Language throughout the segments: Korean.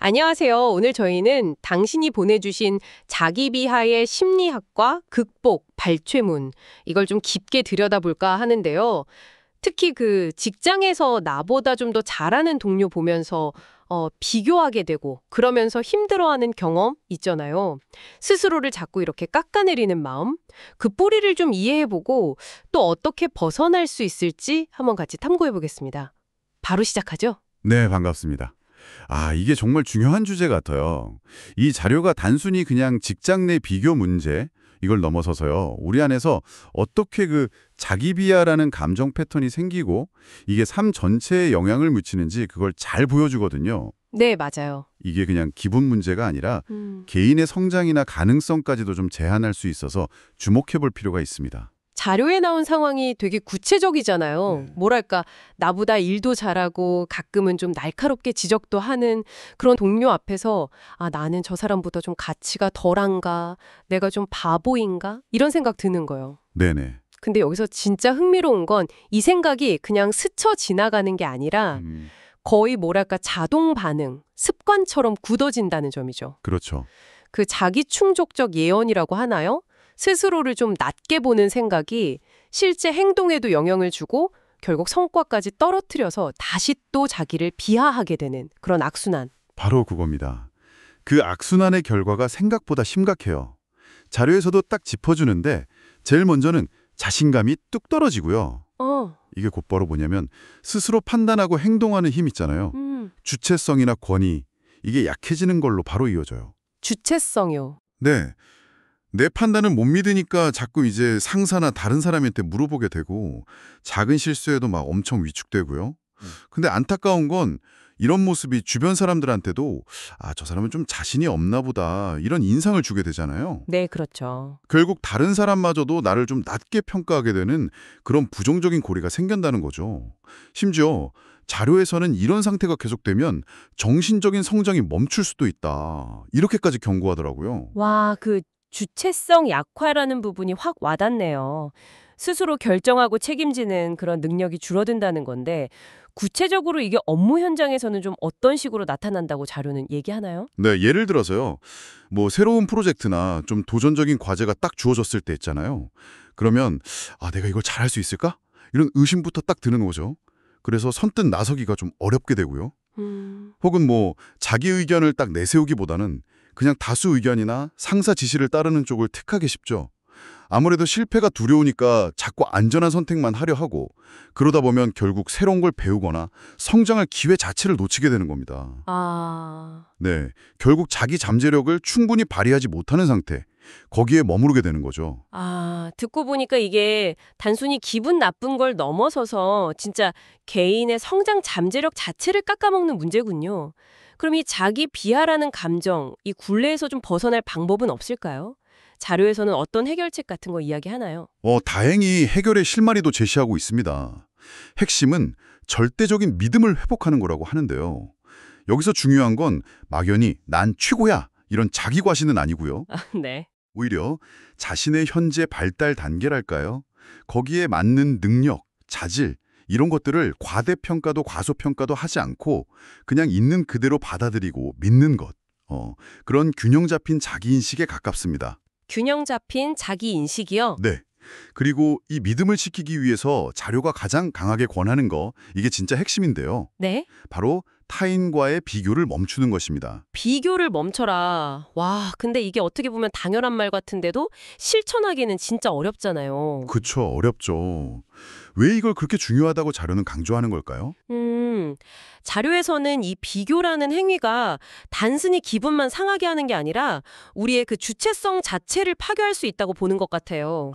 안녕하세요. 오늘 저희는 당신이 보내주신 자기 비하의 심리학과 극복, 발췌문 이걸 좀 깊게 들여다볼까 하는데요. 특히 그 직장에서 나보다 좀 더 잘하는 동료 보면서 비교하게 되고 그러면서 힘들어하는 경험 있잖아요. 스스로를 자꾸 이렇게 깎아내리는 마음, 그 뿌리를 좀 이해해보고 또 어떻게 벗어날 수 있을지 한번 같이 탐구해보겠습니다. 바로 시작하죠? 네, 반갑습니다. 이게 정말 중요한 주제 같아요. 이 자료가 단순히 그냥 직장 내 비교 문제, 이걸 넘어서서요. 우리 안에서 어떻게 그 자기 비하라는 감정 패턴이 생기고 이게 삶 전체에 영향을 미치는지 그걸 잘 보여주거든요. 네, 맞아요. 이게 그냥 기분 문제가 아니라 음. 개인의 성장이나 가능성까지도 좀 제한할 수 있어서 주목해 볼 필요가 있습니다. 자료에 나온 상황이 되게 구체적이잖아요. 네. 뭐랄까, 나보다 일도 잘하고 가끔은 좀 날카롭게 지적도 하는 그런 동료 앞에서 나는 저 사람보다 좀 가치가 덜한가? 내가 좀 바보인가? 이런 생각 드는 거예요. 네네. 근데 여기서 진짜 흥미로운 건 이 생각이 그냥 스쳐 지나가는 게 아니라 거의 뭐랄까 자동 반응, 습관처럼 굳어진다는 점이죠. 그렇죠. 그 자기 충족적 예언이라고 하나요? 스스로를 좀 낮게 보는 생각이 실제 행동에도 영향을 주고 결국 성과까지 떨어뜨려서 다시 또 자기를 비하하게 되는 그런 악순환. 바로 그겁니다. 그 악순환의 결과가 생각보다 심각해요. 자료에서도 딱 짚어주는데 제일 먼저는 자신감이 뚝 떨어지고요. 이게 곧바로 뭐냐면 스스로 판단하고 행동하는 힘 있잖아요. 주체성이나 권위, 이게 약해지는 걸로 바로 이어져요. 주체성이요. 네. 내 판단을 못 믿으니까 자꾸 이제 상사나 다른 사람한테 물어보게 되고 작은 실수에도 막 엄청 위축되고요. 근데 안타까운 건 이런 모습이 주변 사람들한테도 저 사람은 좀 자신이 없나 보다 이런 인상을 주게 되잖아요. 네, 그렇죠. 결국 다른 사람마저도 나를 좀 낮게 평가하게 되는 그런 부정적인 고리가 생긴다는 거죠. 심지어 자료에서는 이런 상태가 계속되면 정신적인 성장이 멈출 수도 있다. 이렇게까지 경고하더라고요. 와, 그 주체성 약화라는 부분이 확 와닿네요. 스스로 결정하고 책임지는 그런 능력이 줄어든다는 건데 구체적으로 이게 업무 현장에서는 좀 어떤 식으로 나타난다고 자료는 얘기하나요? 네, 예를 들어서요. 뭐 새로운 프로젝트나 좀 도전적인 과제가 딱 주어졌을 때 있잖아요. 그러면 내가 이걸 잘할 수 있을까? 이런 의심부터 딱 드는 거죠. 그래서 선뜻 나서기가 좀 어렵게 되고요. 혹은 뭐 자기 의견을 딱 내세우기보다는 그냥 다수 의견이나 상사 지시를 따르는 쪽을 택하기 쉽죠. 아무래도 실패가 두려우니까 자꾸 안전한 선택만 하려 하고 그러다 보면 결국 새로운 걸 배우거나 성장할 기회 자체를 놓치게 되는 겁니다. 네, 결국 자기 잠재력을 충분히 발휘하지 못하는 상태, 거기에 머무르게 되는 거죠. 듣고 보니까 이게 단순히 기분 나쁜 걸 넘어서서 진짜 개인의 성장 잠재력 자체를 깎아먹는 문제군요. 그럼 이 자기 비하라는 감정, 이 굴레에서 좀 벗어날 방법은 없을까요? 자료에서는 어떤 해결책 같은 거 이야기하나요? 다행히 해결의 실마리도 제시하고 있습니다. 핵심은 절대적인 믿음을 회복하는 거라고 하는데요. 여기서 중요한 건 막연히 난 최고야 이런 자기 과신은 아니고요. 네. 오히려 자신의 현재 발달 단계랄까요? 거기에 맞는 능력, 자질 이런 것들을 과대평가도 과소평가도 하지 않고 그냥 있는 그대로 받아들이고 믿는 것. 그런 균형 잡힌 자기인식에 가깝습니다. 균형 잡힌 자기 인식이요? 네. 그리고 이 믿음을 지키기 위해서 자료가 가장 강하게 권하는 거, 이게 진짜 핵심인데요. 네. 바로 타인과의 비교를 멈추는 것입니다. 비교를 멈춰라. 와, 근데 이게 어떻게 보면 당연한 말 같은데도 실천하기는 진짜 어렵잖아요. 그쵸, 어렵죠. 왜 이걸 그렇게 중요하다고 자료는 강조하는 걸까요? 자료에서는 이 비교라는 행위가 단순히 기분만 상하게 하는 게 아니라 우리의 그 주체성 자체를 파괴할 수 있다고 보는 것 같아요.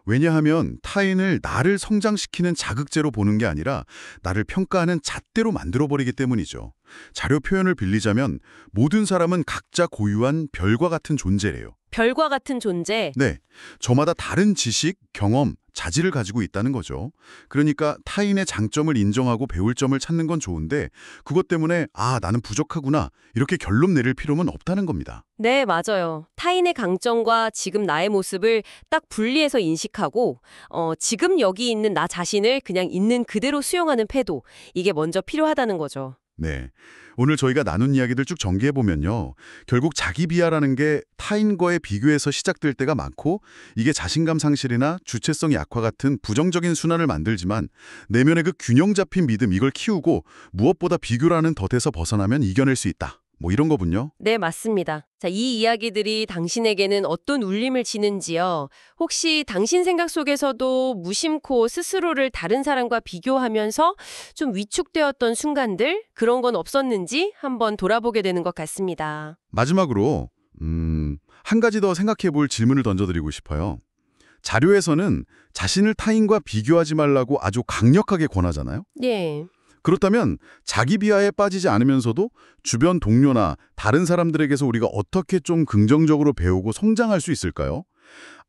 왜냐하면 타인을 나를 성장시키는 자극제로 보는 게 아니라 나를 평가하는 잣대로 만들어버리기 때문이죠. 자료 표현을 빌리자면 모든 사람은 각자 고유한 별과 같은 존재래요. 별과 같은 존재. 네, 저마다 다른 지식, 경험, 자질을 가지고 있다는 거죠. 그러니까 타인의 장점을 인정하고 배울 점을 찾는 건 좋은데 그것 때문에 나는 부족하구나 이렇게 결론 내릴 필요는 없다는 겁니다. 네, 맞아요. 타인의 강점과 지금 나의 모습을 딱 분리해서 인식하고 지금 여기 있는 나 자신을 그냥 있는 그대로 수용하는 태도. 이게 먼저 필요하다는 거죠. 네. 오늘 저희가 나눈 이야기들 쭉 정리해보면요. 결국 자기 비하라는 게 타인과의 비교에서 시작될 때가 많고 이게 자신감 상실이나 주체성 약화 같은 부정적인 순환을 만들지만 내면의 그 균형 잡힌 믿음 이걸 키우고 무엇보다 비교라는 덫에서 벗어나면 이겨낼 수 있다. 뭐 이런 거군요. 네, 맞습니다. 자, 이 이야기들이 당신에게는 어떤 울림을 지는지요? 혹시 당신 생각 속에서도 무심코 스스로를 다른 사람과 비교하면서 좀 위축되었던 순간들? 그런 건 없었는지 한번 돌아보게 되는 것 같습니다. 마지막으로 한 가지 더 생각해 볼 질문을 던져드리고 싶어요. 자료에서는 자신을 타인과 비교하지 말라고 아주 강력하게 권하잖아요. 네. 그렇다면 자기 비하에 빠지지 않으면서도 주변 동료나 다른 사람들에게서 우리가 어떻게 좀 긍정적으로 배우고 성장할 수 있을까요?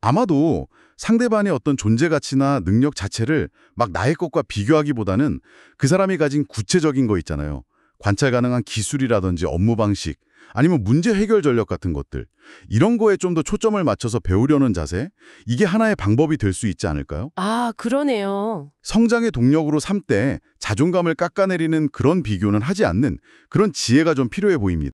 아마도 상대방의 어떤 존재 가치나 능력 자체를 막 나의 것과 비교하기보다는 그 사람이 가진 구체적인 거 있잖아요. 관찰 가능한 기술이라든지 업무 방식, 아니면 문제 해결 전략 같은 것들. 이런 거에 좀 더 초점을 맞춰서 배우려는 자세? 이게 하나의 방법이 될 수 있지 않을까요? 아, 그러네요. 성장의 동력으로 삼때 자존감을 깎아내리는 그런 비교는 하지 않는 그런 지혜가 좀 필요해 보입니다.